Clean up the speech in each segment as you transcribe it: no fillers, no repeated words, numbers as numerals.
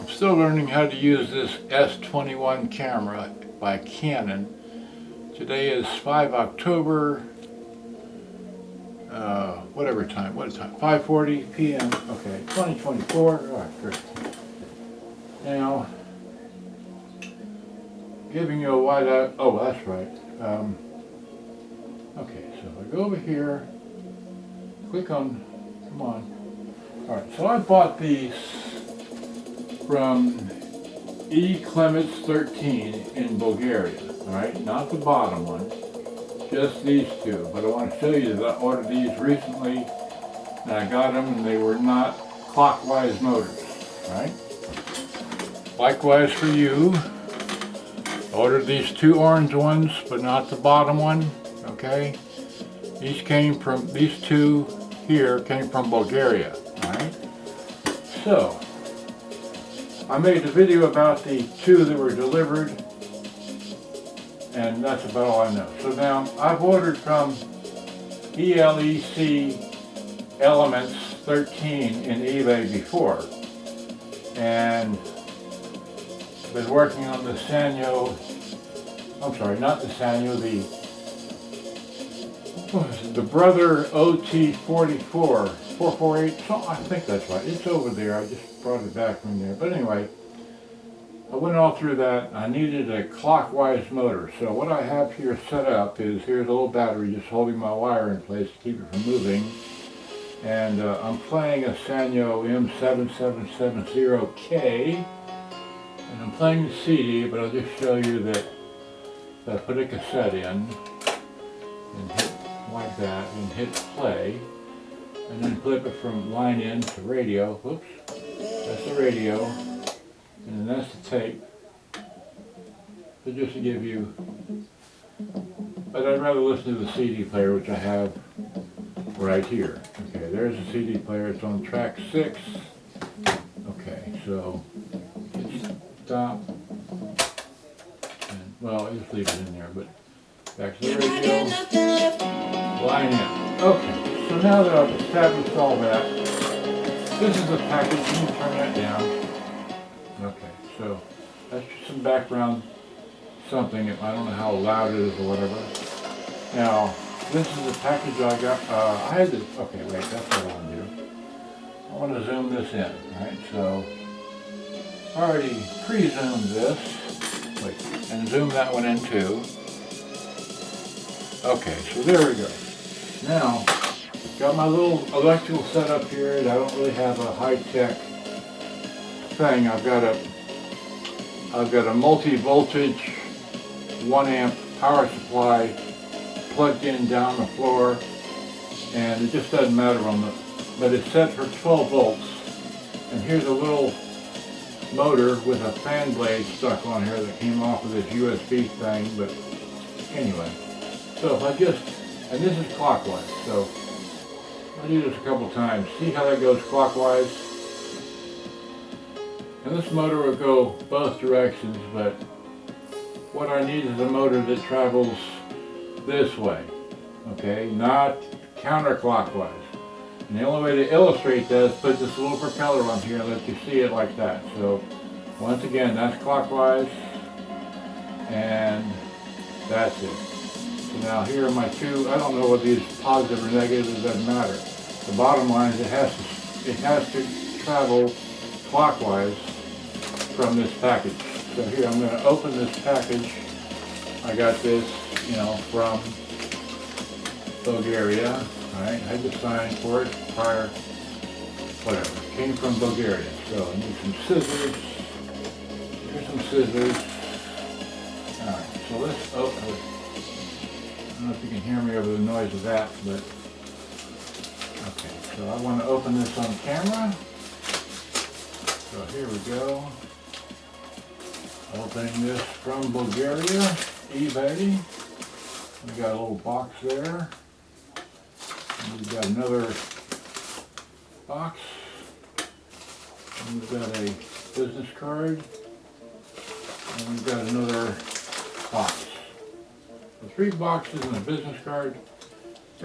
I'm still learning how to use this S21 camera by Canon. Today is 5 October, whatever time, what time? 5:40 p.m. Okay, 2024. Oh, great. Now, giving you a wide out. Oh, that's right. Okay, so I go over here, click on, come on. All right, so I bought these from ELECMENTS13 in Bulgaria, all right? Not the bottom one, just these two. But I want to show you that I ordered these recently, and I got them, and they were not Clockwise motors, all right? Likewise for you, I ordered these two orange ones, but not the bottom one, okay? These two here came from Bulgaria, all right? So, I made a video about the two that were delivered, and that's about all I know. So now, I've ordered from ELECMENTS13 in eBay before, and been working on the SANYO, I'm sorry, not the SANYO, the Brother OT-448, I think that's right, it's over there, I just brought it back from there. But anyway, I went all through that. I needed a Clockwise motor, so what I have here set up is, here's a little battery just holding my wire in place to keep it from moving, and I'm playing a SANYO M-X720, and I'm playing the CD, but I'll just show you that I put a cassette in and hit like that and hit play, and then flip it from line in to radio. Whoops, that's the radio, and then that's the tape. So just to give you, but I'd rather listen to the CD player, which I have right here. Okay, there's the CD player, it's on track 6. Okay, so stop, and well, I'll just leave it in there, but back to the radio, line in. Okay, so now that I've established all that, this is the package. Let me turn that down. Okay, so that's just some background something. I don't know how loud it is or whatever. Now, this is the package I got. I had to, okay, wait, that's what I want to do. I want to zoom this in, right? So, I already pre-zoomed this. Wait, and zoom that one in too. Okay, so there we go. Now, got my little electrical setup here. I don't really have a high-tech thing. I've got a multi-voltage 1 amp power supply plugged in down the floor, and it just doesn't matter but it's set for 12 volts. And here's a little motor with a fan blade stuck on here that came off of this USB thing, but anyway. So if I and this is clockwise, so I'll do this a couple times. See how that goes clockwise? And this motor will go both directions, but what I need is a motor that travels this way, okay? Not counterclockwise. And the only way to illustrate that is put this little propeller on here and let you see it like that. So once again, that's clockwise, and that's it. So now here are my two, I don't know whether these positive or negative, it doesn't matter. The bottom line is it has to travel clockwise from this package. So here I'm going to open this package. I got this, from Bulgaria. Alright, I had to sign for it prior, whatever. It came from Bulgaria. So I need some scissors. Here's some scissors. Alright, so let's open it. I don't know if you can hear me over the noise of that, but okay, so I want to open this on camera. So here we go. Opening this from Bulgaria, eBay. We got a little box there. And we've got another box. And we've got a business card. And we've got another box. So 3 boxes and a business card.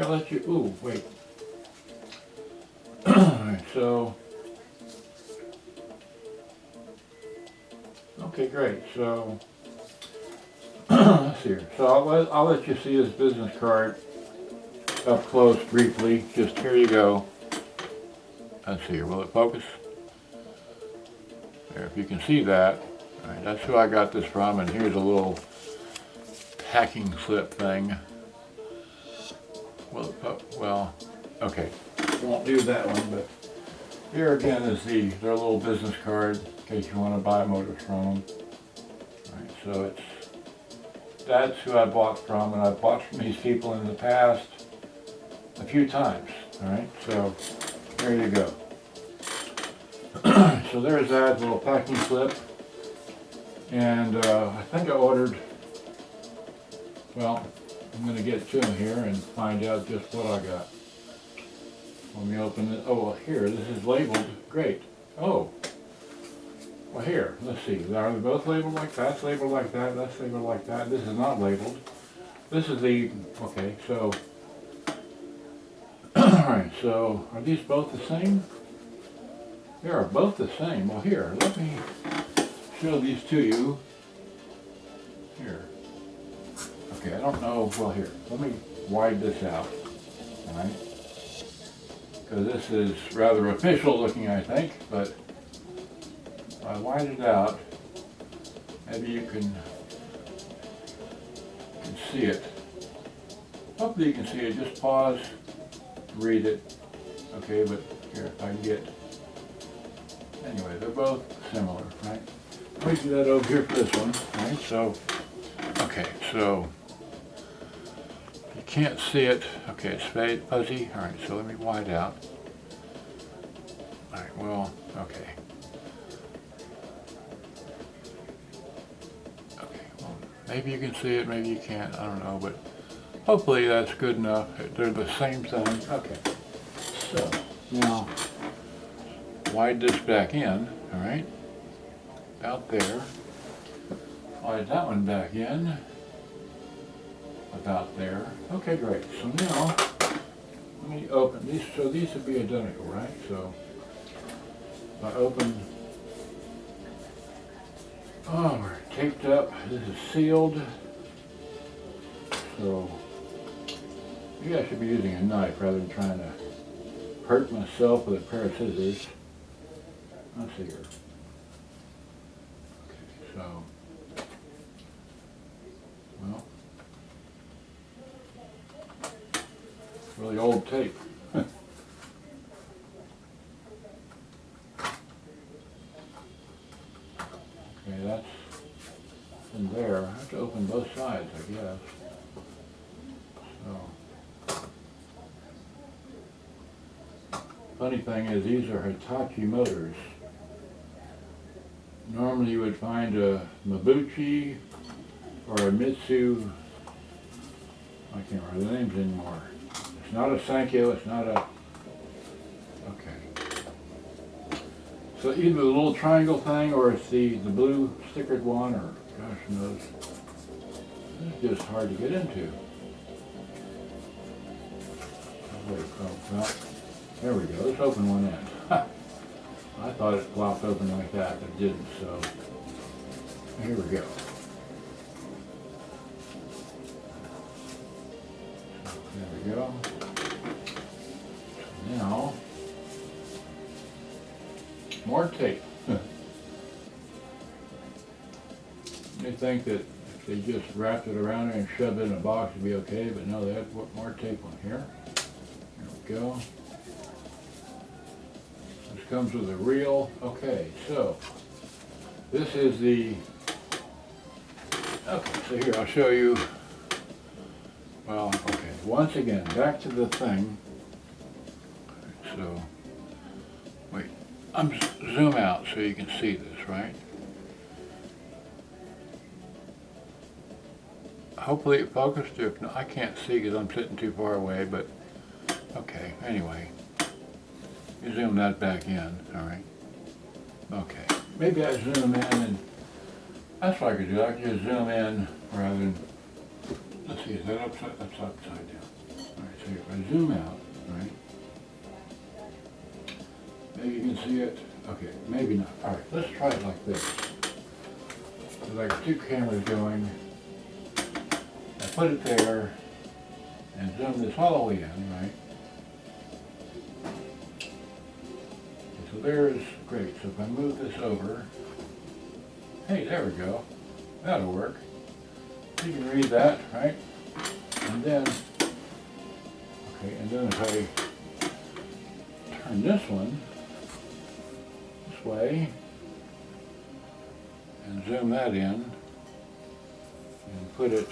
I'll let you, ooh, wait. Alright, so Okay, great. So let's see here. So I'll let you see this business card up close briefly. Just here you go. Let's see here. Will it focus? There, if you can see that. All right, that's who I got this from, and here's a little packing slip thing. Well, okay. Won't do that one, but here again is their little business card in case you want to buy motors from them. All right, so that's who I bought from, and I've bought from these people in the past a few times. All right, so there you go. So there's that little packing slip, and I think I ordered. Well, I'm going to get to them here and find out just what I got. Let me open it. Oh, well, here, this is labeled. Great. Oh, well, here, let's see. Are they both labeled like that? That's labeled like that. That's labeled like that. This is not labeled. This is the, okay, so, alright, so are these both the same? They are both the same. Well, here, let me show these to you. Here. Okay, I don't know, well, here, let me widen this out, alright? Because this is rather official looking, I think, but if I widen it out, maybe you can see it. Hopefully you can see it. Just pause, read it. Okay, but here, if I can get, anyway, they're both similar, right? Let me do that over here for this one, right? So, okay, so you can't see it. Okay, it's fuzzy. All right, so let me wide out. All right, well, okay. Okay, well, maybe you can see it, maybe you can't, I don't know, but hopefully that's good enough. They're the same thing. Okay, so now wide this back in, all right, about there. Wide that one back in, about there. Okay, great. So now, let me open these. So these would be identical, right? So if I open, oh, we're taped up. This is sealed. So maybe I should be using a knife rather than trying to hurt myself with a pair of scissors. Let's see here. Okay, so, well, really old tape. Okay, that's in there. I have to open both sides, I guess. So, funny thing is, these are Hitachi motors. Normally you would find a Mabuchi or a Mitsu, I can't remember the names anymore. It's not a SANYO, it's not a, okay. So either the little triangle thing or it's the blue stickered one, or gosh knows. It's just hard to get into. Oh, wait, oh, well, there we go, let's open one end. I thought it flopped open like that, but it didn't, so here we go. There we go. Now, more tape. You think that if they just wrapped it around there and shoved it in a box it'd be okay, but no, they had to put more tape on here. There we go. This comes with a reel. Okay, so this is the, okay, so here I'll show you. Well, okay, once again, back to the thing. So, wait, I'm zoom out so you can see this, right? Hopefully it focused. If not, I can't see because I'm sitting too far away, but okay, anyway. You zoom that back in, all right? Okay, maybe I zoom in and that's what I could do. I could just zoom in rather than, let's see, is that upside down? All right, so if I zoom out, right? Maybe you can see it. Okay, maybe not. All right, let's try it like this. Because I got two cameras going. I put it there and zoom this all the way in, right? So there's, great, so if I move this over, hey, there we go, that'll work. You can read that, right? And then, okay, and then if I turn this one this way and zoom that in and put it,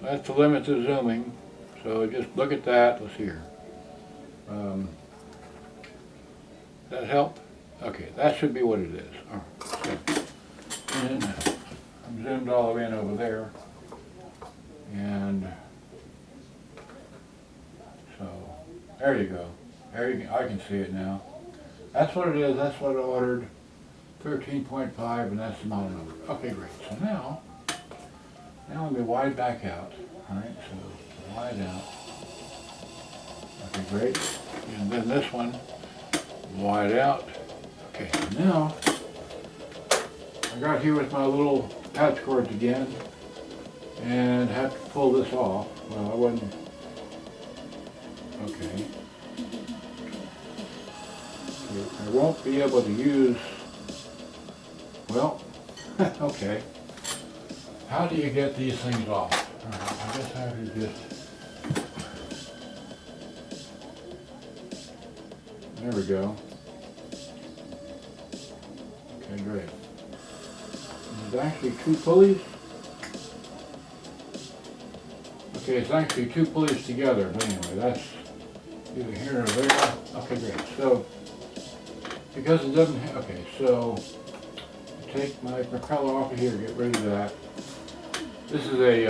that's the limit to zooming, so just look at that, let's see here. That help? Okay, that should be what it is. All right, so, and I'm zoomed all the way in over there, and so there you go. There you go. I can see it now. That's what it is. That's what I ordered. 13.5, and that's the model number. Okay, great. So now let me wide back out. All right, so wide out. Okay, great. And then this one, wide out. Okay, so now I got here with my little patch cords again and have to pull this off. Well, I wasn't. Okay. I won't be able to use, well, okay. How do you get these things off? All right, I guess I have to just, there we go. Okay, great. There's actually two pulleys. Okay, it's actually two pulleys together, but anyway, that's either here or there. Okay, great. So, because it doesn't have, okay, so take my propeller off of here, get rid of that. This is a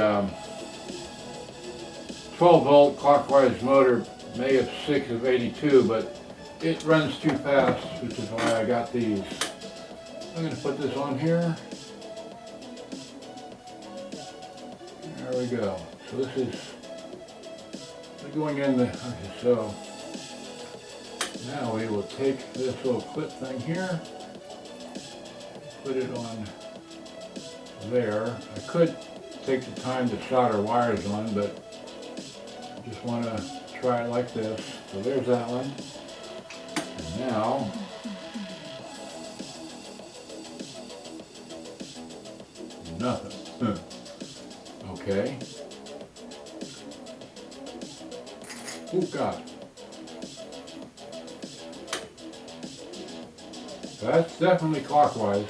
12 volt clockwise motor, May of 6 of 82, but it runs too fast, which is why I got these. I'm going to put this on here. There we go. So this is going in the, okay, so now we will take this little clip thing here, put it on there. I could take the time to solder wires on, but I just want to try it like this. So there's that one. And now, nothing. Okay. Oh God. That's definitely clockwise.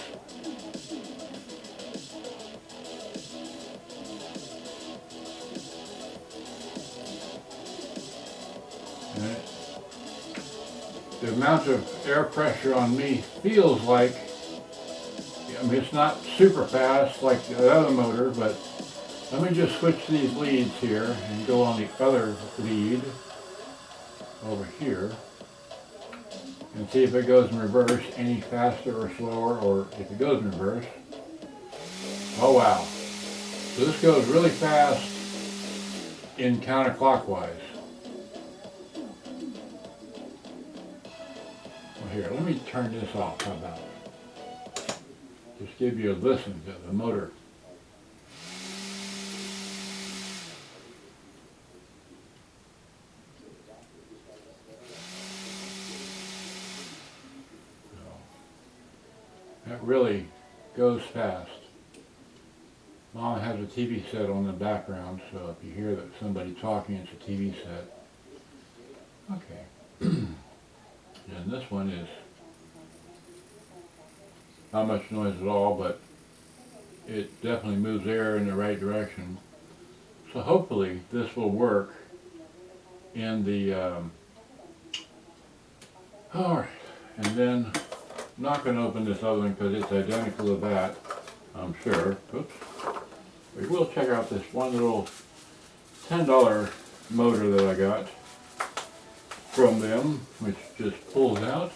And the amount of air pressure on me feels like, I mean, it's not super fast like the other motor, but let me just switch these leads here and go on the other lead over here and see if it goes in reverse any faster or slower, or if it goes in reverse. Oh wow. So this goes really fast in counterclockwise. Well, here, let me turn this off. How about it? Just give you a listen to the motor. It really goes fast. Mom has a TV set on the background, so if you hear that somebody talking, it's a TV set. Okay. And this one is not much noise at all, but it definitely moves air in the right direction. So hopefully this will work in the, alright, and then I'm not going to open this other one because it's identical to that, I'm sure. Oops. We will check out this one little $10 motor that I got from them, which just pulls out.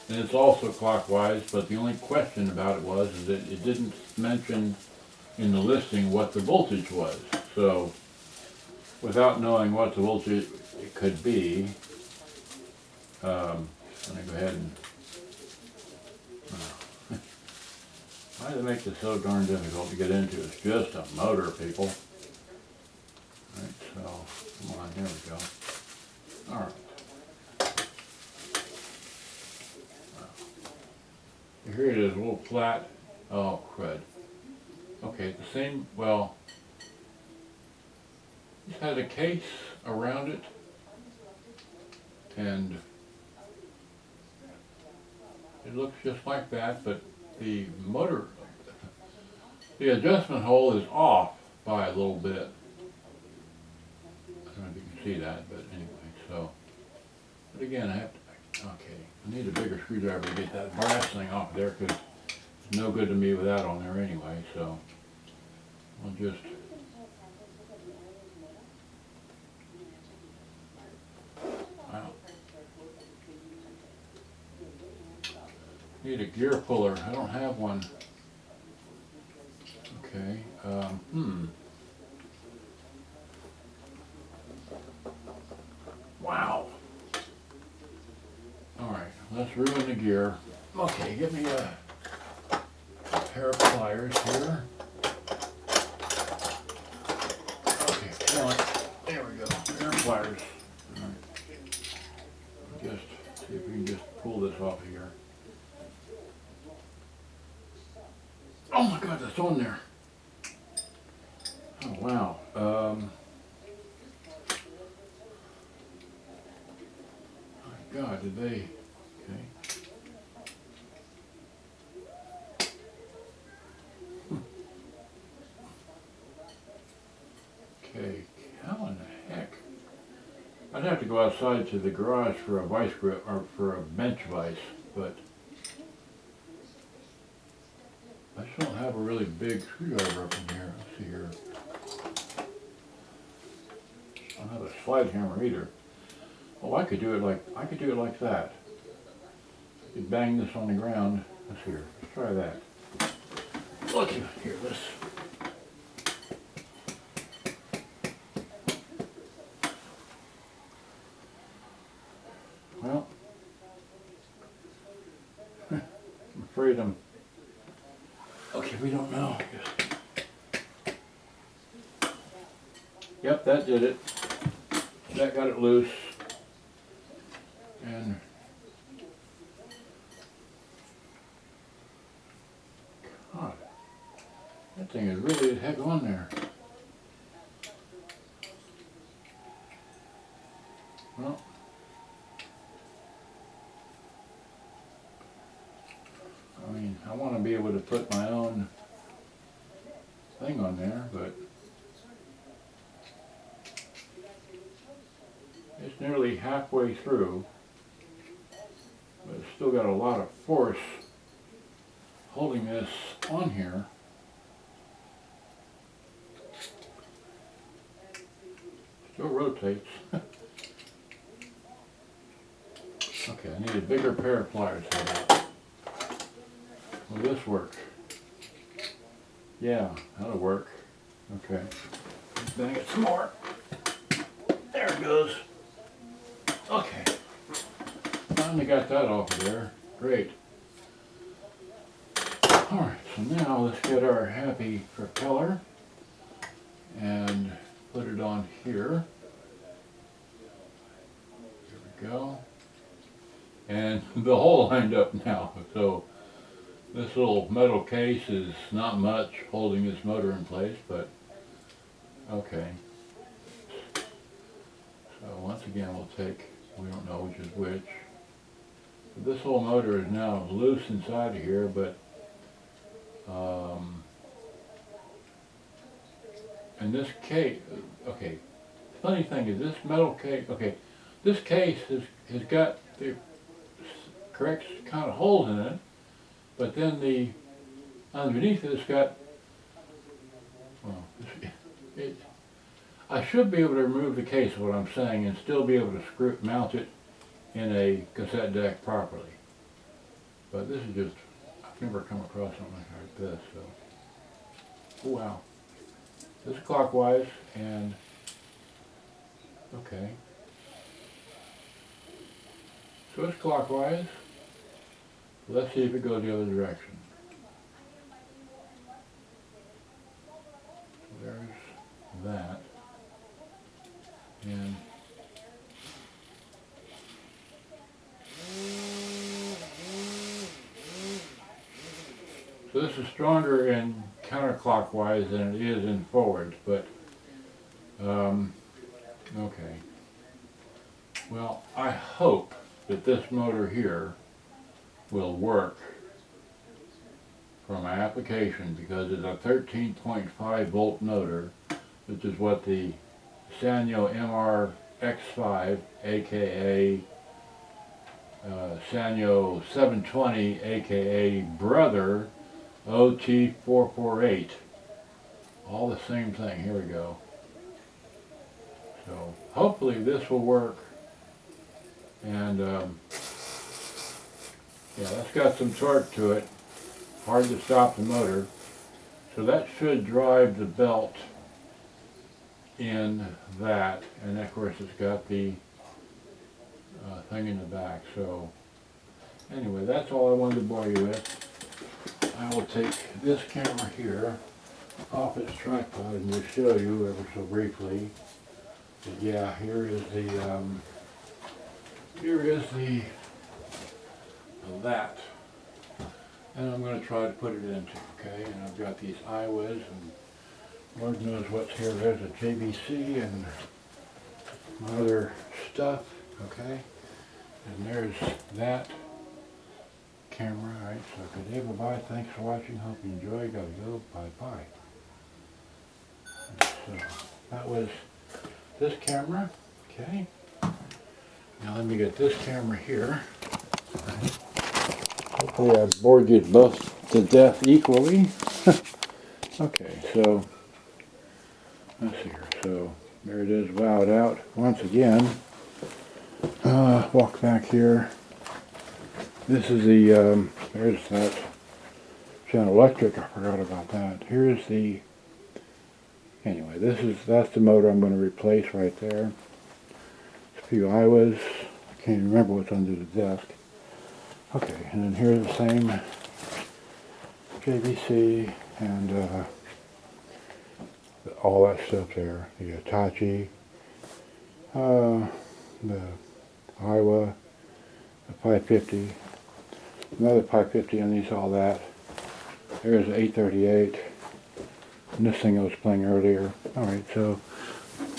And it's also clockwise, but the only question about it was is that it didn't mention in the listing what the voltage was. So without knowing what the voltage it could be, let me go ahead and Why do they make this so darn difficult to get into? It's just a motor, people. Alright, so, come on, here we go. Alright. Here it is, a little flat. Oh, crud. Okay, the same, well, it has a case around it, and it looks just like that, but the motor, the adjustment hole is off by a little bit. I don't know if you can see that, but anyway, so, but again, I have to, okay, I need a bigger screwdriver to get that brass thing off there, because it's no good to me with that on there anyway, so I'll just, wow. Need a gear puller. I don't have one. Okay. Wow. All right. Let's ruin the gear. Okay. Give me a pair of pliers here. Okay. Come on. There we go. Pair of pliers. All right. Just see if we can just pull this off of here. Oh my God, that's on there. Oh wow. My God, did they? Okay. Okay. How in the heck? I'd have to go outside to the garage for a vice grip or for a bench vise, but I just don't have a really big screwdriver up in here. Let's see here. I don't have a slide hammer either. Oh, I could do it like that. You bang this on the ground. Let's see here. Let's try that. Look here, this. Well, I'm afraid I'm. Okay, we don't know. Yep, that did it. That got it loose. And God, that thing is really the heck on there. Well, I mean, I want to be able to put my own thing on there, but it's nearly halfway through, but it's still got a lot of force holding this on here. Still rotates. Okay, I need a bigger pair of pliers for that. Will this work? Yeah, that'll work. Okay. Let's bang it some more. There it goes. Okay. Finally got that off of there. Great. Alright, so now let's get our happy propeller and put it on here. There we go. And the hole lined up now, so this little metal case is not much holding this motor in place, but okay. So once again we'll take, we don't know which is which. But this whole motor is now loose inside of here, but and this case, okay, funny thing is this metal case, okay, this case has got the correct kind of holes in it, but then the underneath it's got, well, I should be able to remove the case, what I'm saying, and still be able to mount it in a cassette deck properly. But this is just, I've never come across something like this, so. Oh, wow. This is clockwise, and, okay. So it's clockwise. Let's see if it goes the other direction. that. And so this is stronger in counterclockwise than it is in forwards, but okay. Well, I hope that this motor here will work for my application, because it's a 13.5 volt motor, which is what the SANYO MR-X5, aka SANYO 720, aka brother OT-448, all the same thing. Here we go. So hopefully this will work. And yeah, that's got some torque to it. Hard to stop the motor. So that should drive the belt in that. And of course it's got the thing in the back. So anyway, that's all I wanted to bore you with. I will take this camera here off its tripod and just show you ever so briefly. But yeah, here is the that, and I'm going to try to put it into, okay, and I've got these Iowas, and Lord knows what's here. There's a JVC and my other stuff, okay, and there's that camera. Alright, so good day, bye-bye, thanks for watching, hope you enjoy, gotta go, bye-bye. So that was this camera, okay. Now let me get this camera here. Hopefully I've bored you both to death equally. Okay, so let's see here. So there it is, wowed out once again. Walk back here. This is the there's that General Electric. I forgot about that. Here's the anyway. That's the motor I'm going to replace right there. A few Iowas. I can't even remember what's under the desk. Okay, and then here's the same JVC and all that stuff there. The Hitachi, the Iowa, the 550, another 550 underneath all that. There's the 838, and this thing I was playing earlier. Alright, so,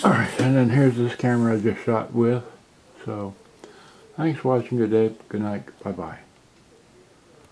alright, and then here's this camera I just shot with. So, thanks for watching, good day, good night, bye-bye.